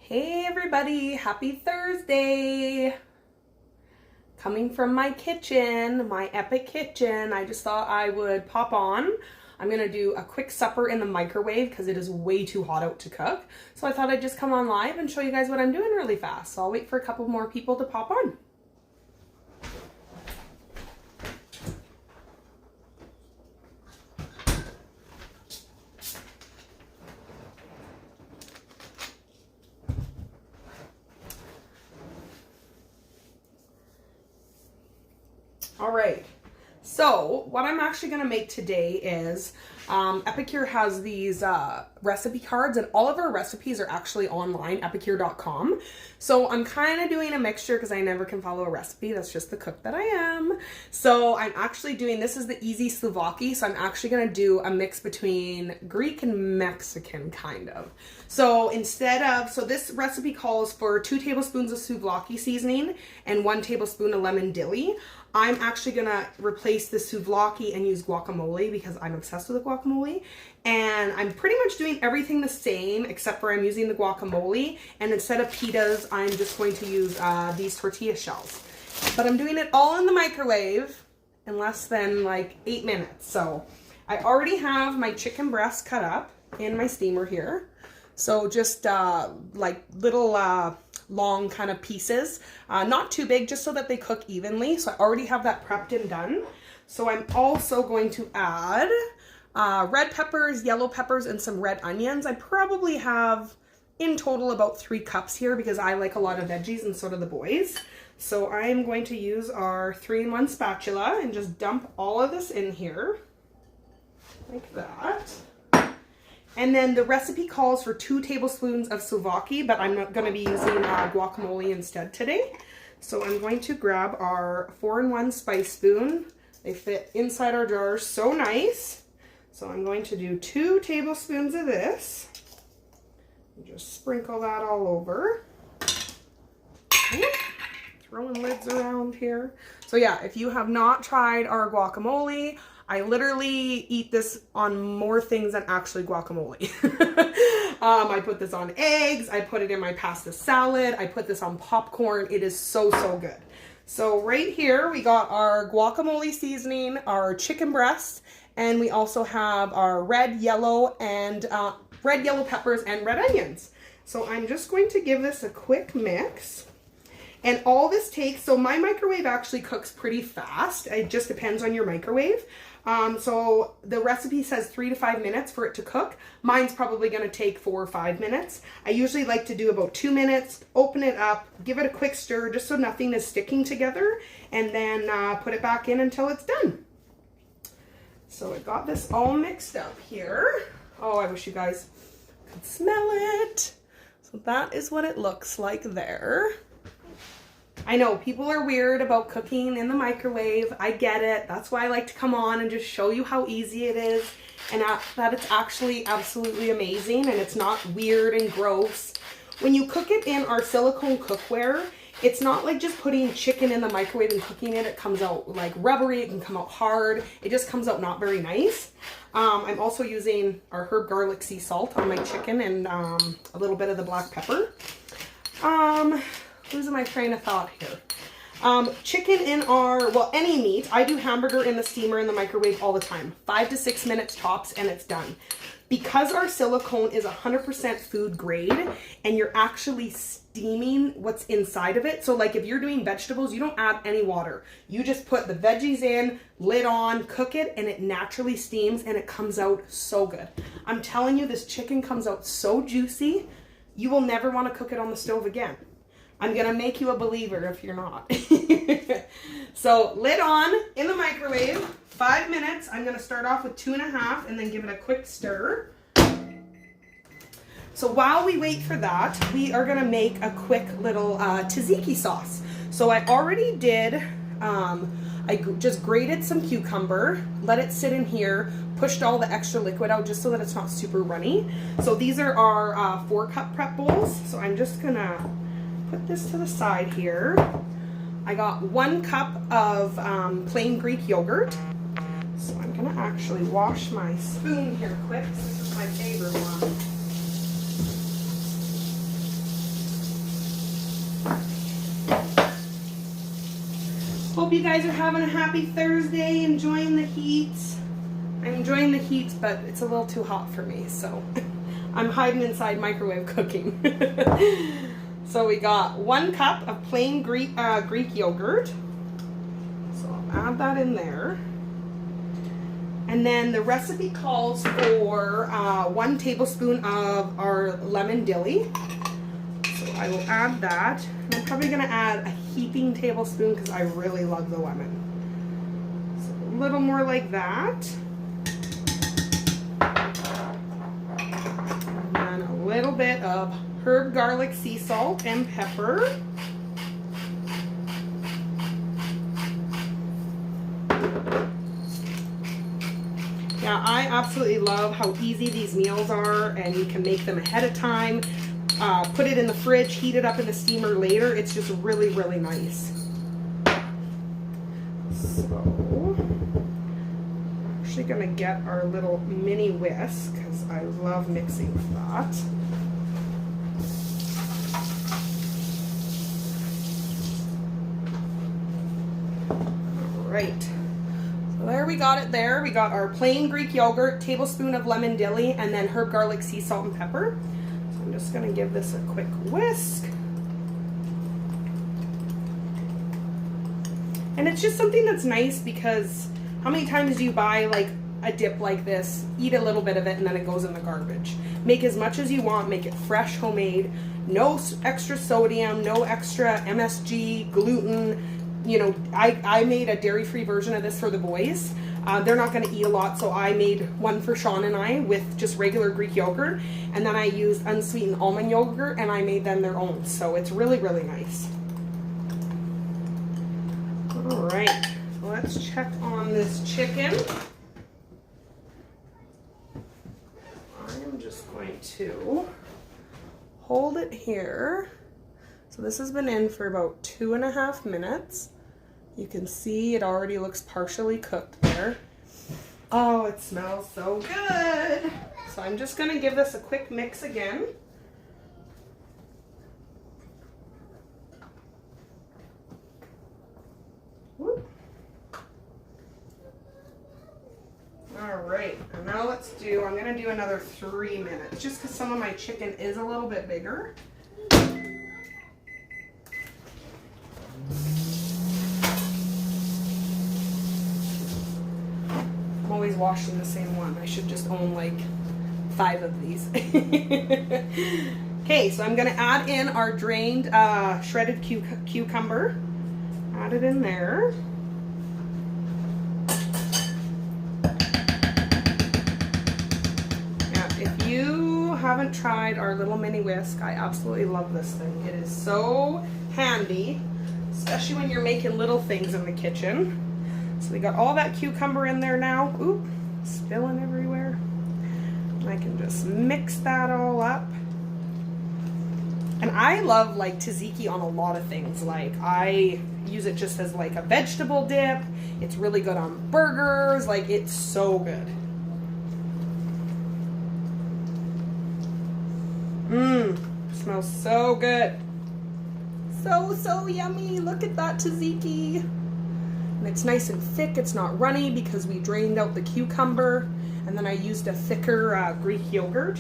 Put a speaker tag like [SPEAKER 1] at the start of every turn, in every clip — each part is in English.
[SPEAKER 1] Hey everybody, happy Thursday! Coming from my kitchen, my epic kitchen, I just thought I would pop on. I'm gonna do a quick supper in the microwave because it is way too hot out to cook. So I thought I'd just come on live and show you guys what I'm doing really fast. So I'll wait for a couple more people to pop on. All right, so what I'm actually gonna make today is, Epicure has these recipe cards, and all of our recipes are actually online, epicure.com. So I'm kind of doing a mixture because I never can follow a recipe. That's just the cook that I am. So I'm actually doing, this is the easy Slovakia. So I'm actually gonna do a mix between Greek and Mexican kind of. So so this recipe calls for 2 tablespoons of souvlaki seasoning and 1 tablespoon of lemon dilly. I'm actually gonna replace the souvlaki and use guacamole because I'm obsessed with the guacamole. And I'm pretty much doing everything the same except for I'm using the guacamole. And instead of pitas, I'm just going to use these tortilla shells. But I'm doing it all in the microwave in less than like 8 minutes. So I already have my chicken breast cut up in my steamer here. So just like little long kind of pieces, not too big, just so that they cook evenly. So I already have that prepped and done. So I'm also going to add red peppers, yellow peppers, and some red onions. I probably have in total about 3 cups here because I like a lot of veggies and so do the boys. So I'm going to use our 3-in-1 spatula and just dump all of this in here like that. And then the recipe calls for 2 tablespoons of souvlaki, but I'm not going to be using guacamole instead today. So I'm going to grab our 4-in-1 spice spoon. They fit inside our jars so nice. So I'm going to do 2 tablespoons of this. Just sprinkle that all over. Throwing lids around here. So yeah, if you have not tried our guacamole, I literally eat this on more things than actually guacamole. I put this on eggs. I put it in my pasta salad. I put this on popcorn. It is so, so good. So right here, we got our guacamole seasoning, our chicken breast, and we also have our red, yellow peppers and red onions. So I'm just going to give this a quick mix. And all this takes, so my microwave actually cooks pretty fast. It just depends on your microwave. So the recipe says 3 to 5 minutes for it to cook. Mine's probably going to take 4 or 5 minutes. I usually like to do about 2 minutes, open it up, give it a quick stir just so nothing is sticking together, and then put it back in until it's done. So I got this all mixed up here. Oh, I wish you guys could smell it. So that is what it looks like there. I know people are weird about cooking in the microwave. I get it. That's why I like to come on and just show you how easy it is and that it's actually absolutely amazing and it's not weird and gross. When you cook it in our silicone cookware, it's not like just putting chicken in the microwave and cooking it. It comes out like rubbery. It can come out hard. It just comes out not very nice. I'm also using our herb garlic sea salt on my chicken and a little bit of the black pepper. Losing my train of thought here. Chicken in any meat. I do hamburger in the steamer in the microwave all the time. 5 to 6 minutes tops and it's done. Because our silicone is 100% food grade and you're actually steaming what's inside of it. So like if you're doing vegetables, you don't add any water. You just put the veggies in, lid on, cook it, and it naturally steams and it comes out so good. I'm telling you, this chicken comes out so juicy, you will never want to cook it on the stove again. I'm going to make you a believer if you're not. So lid on in the microwave, 5 minutes. I'm going to start off with 2.5 and then give it a quick stir. So while we wait for that, we are going to make a quick little tzatziki sauce. So I already did, I just grated some cucumber, let it sit in here, pushed all the extra liquid out just so that it's not super runny. So these are our 4-cup prep bowls. So I'm just going to put this to the side here. I got 1 cup of plain Greek yogurt. So I'm gonna actually wash my spoon here quick. This is my favorite one. you guys are having a happy Thursday, enjoying the heat. I'm enjoying the heat, but it's a little too hot for me, so I'm hiding inside microwave cooking. So we got 1 cup of plain Greek yogurt. So I'll add that in there. And then the recipe calls for 1 tablespoon of our lemon dilly. So I will add that. And I'm probably going to add a heaping tablespoon because I really love the lemon. So a little more like that. And then a little bit of herb, garlic, sea salt, and pepper. Yeah, I absolutely love how easy these meals are, and you can make them ahead of time. Put it in the fridge, heat it up in the steamer later. It's just really, really nice. So, I'm actually going to get our little mini whisk because I love mixing with that. All right. There we got it there. We got our plain Greek yogurt, tablespoon of lemon dilly, and then herb, garlic, sea salt, and pepper. So I'm just going to give this a quick whisk. And it's just something that's nice because how many times do you buy like a dip like this, eat a little bit of it, and then it goes in the garbage? Make as much as you want, make it fresh, homemade, no extra sodium, no extra MSG, gluten. You know, I made a dairy-free version of this for the boys. They're not going to eat a lot, so I made one for Sean and I with just regular Greek yogurt. And then I used unsweetened almond yogurt, and I made them their own. So it's really, really nice. All right, so let's check on this chicken. I'm just going to hold it here. So this has been in for about 2.5 minutes. You can see it already looks partially cooked there. Oh, it smells so good. So I'm just going to give this a quick mix again. Whoop. All right, and now I'm going to do another 3 minutes just because some of my chicken is a little bit bigger. I'm always washing the same one. I should just own like 5 of these. Okay, so I'm going to add in our drained shredded cucumber. Add it in there. Yeah, if you haven't tried our little mini whisk, I absolutely love this thing. It is so handy, especially when you're making little things in the kitchen. So we got all that cucumber in there now. Oop, spilling everywhere. And I can just mix that all up. And I love like tzatziki on a lot of things. Like I use it just as like a vegetable dip. It's really good on burgers. Like it's so good. Mmm, smells so good. So yummy. Look at that tzatziki. And it's nice and thick. It's not runny because we drained out the cucumber. And then I used a thicker Greek yogurt.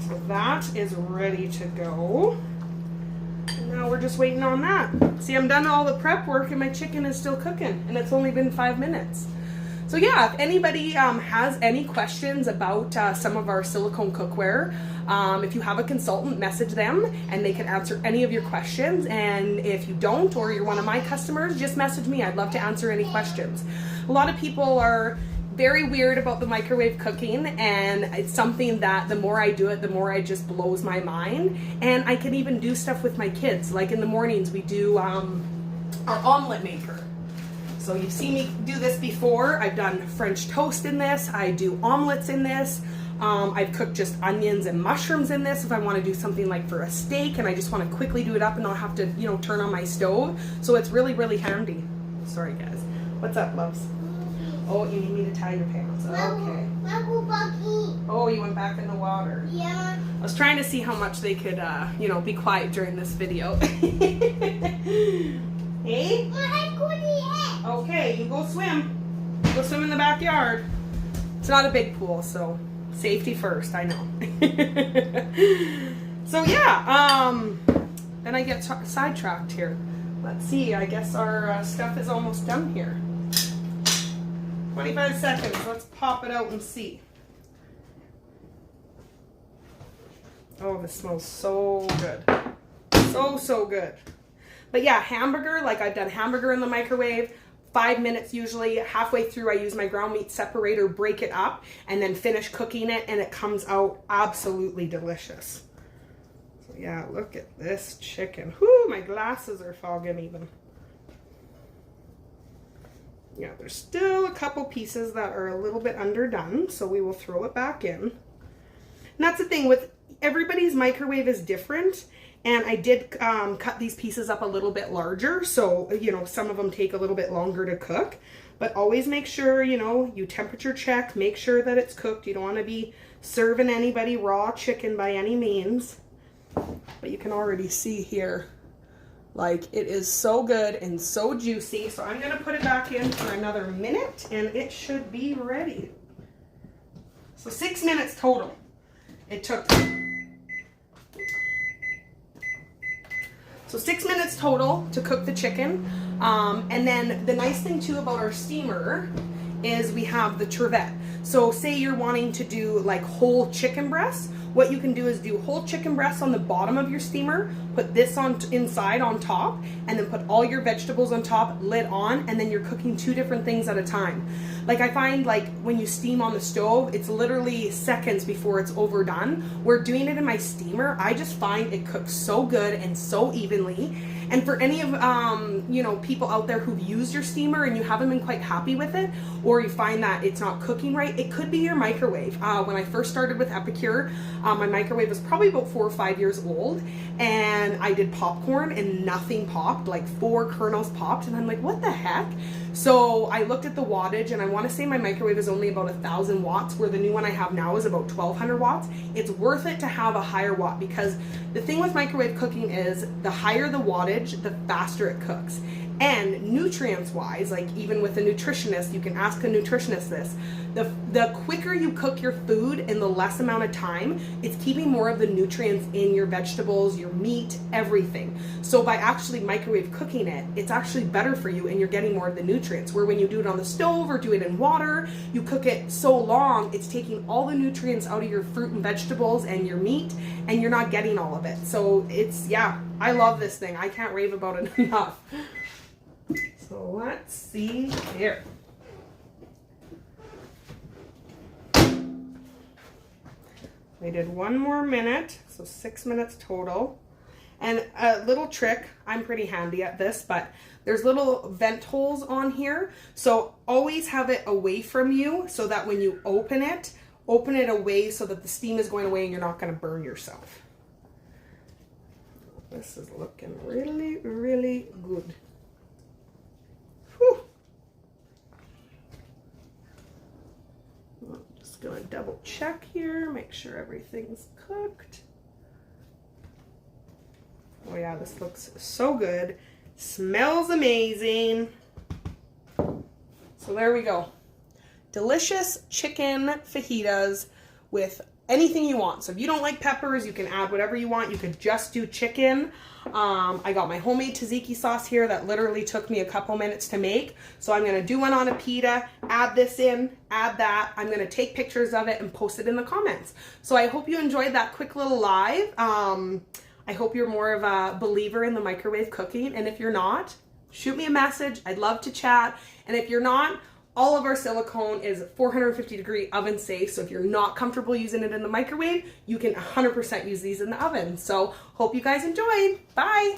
[SPEAKER 1] So that is ready to go. And now we're just waiting on that. See, I'm done all the prep work and my chicken is still cooking. And it's only been 5 minutes. So yeah, if anybody has any questions about some of our silicone cookware, if you have a consultant, message them and they can answer any of your questions. And if you don't, or you're one of my customers, just message me. I'd love to answer any questions. A lot of people are very weird about the microwave cooking, and it's something that the more I do it, the more it just blows my mind. And I can even do stuff with my kids. Like in the mornings, we do our omelet maker. So you've seen me do this before. I've done French toast in this. I do omelets in this. I've cooked just onions and mushrooms in this if I want to do something like for a steak and I just want to quickly do it up and not have to, you know, turn on my stove. So it's really, really handy. Sorry, guys. What's up, loves? Oh, you need me to tie your pants. Okay. Oh, you went back in the water. Yeah. I was trying to see how much they could, you know, be quiet during this video. Hey? Okay, you go swim. Go swim in the backyard. It's not a big pool, so safety first, I know. So yeah, then I get sidetracked here. Let's see, I guess our stuff is almost done here. 25 seconds, let's pop it out and see. Oh, this smells so good. So good. But yeah, hamburger, like I've done hamburger in the microwave, 5 minutes usually. Halfway through, I use my ground meat separator, break it up, and then finish cooking it, and it comes out absolutely delicious. So yeah, look at this chicken. Whoo, my glasses are fogging even. Yeah, there's still a couple pieces that are a little bit underdone, so we will throw it back in. And that's the thing with everybody's microwave is different, and I did cut these pieces up a little bit larger, so you know some of them take a little bit longer to cook, but always make sure you temperature check, make sure that it's cooked. You don't want to be serving anybody raw chicken by any means. But you can already see here, like it is so good and so juicy. So I'm gonna put it back in for another minute and it should be ready. So 6 minutes total it took. So 6 minutes total to cook the chicken. And then the nice thing too about our steamer is we have the trivet. So say you're wanting to do like whole chicken breasts, what you can do is do whole chicken breasts on the bottom of your steamer, put this on inside on top, and then put all your vegetables on top, lid on, and then you're cooking 2 different things at a time. Like I find like when you steam on the stove, it's literally seconds before it's overdone. Where doing it in my steamer, I just find it cooks so good and so evenly. And for any of people out there who've used your steamer and you haven't been quite happy with it, or you find that it's not cooking right, it could be your microwave. When I first started with Epicure, my microwave was probably about 4 or 5 years old, and I did popcorn and nothing popped, like 4 kernels popped, and I'm like, what the heck? So I looked at the wattage, and I want to say my microwave is only about 1,000 watts, where the new one I have now is about 1,200 watts. It's worth it to have a higher watt, because the thing with microwave cooking is the higher the wattage, the faster it cooks. And nutrients wise, like even with a nutritionist, you can ask a nutritionist this, the quicker you cook your food in the less amount of time, it's keeping more of the nutrients in your vegetables, your meat, everything. So by actually microwave cooking it, it's actually better for you and you're getting more of the nutrients. Where when you do it on the stove or do it in water, you cook it so long, it's taking all the nutrients out of your fruit and vegetables and your meat, and you're not getting all of it. So it's, yeah, I love this thing. I can't rave about it enough. So let's see here. We did 1 more minute, so 6 minutes total. And a little trick, I'm pretty handy at this, but there's little vent holes on here. So always have it away from you so that when you open it away so that the steam is going away and you're not going to burn yourself. This is looking really, really good. Whew. I'm just going to double check here, make sure everything's cooked. Oh yeah, this looks so good. Smells amazing. So there we go. Delicious chicken fajitas with anything you want. So if you don't like peppers, you can add whatever you want. You could just do chicken. I got my homemade tzatziki sauce here that literally took me a couple minutes to make. So I'm going to do one on a pita, add this in, add that. I'm going to take pictures of it and post it in the comments. So I hope you enjoyed that quick little live. I hope you're more of a believer in the microwave cooking. And if you're not, shoot me a message. I'd love to chat. And if you're not, all of our silicone is 450-degree oven safe. So if you're not comfortable using it in the microwave, you can 100% use these in the oven. So hope you guys enjoyed. Bye.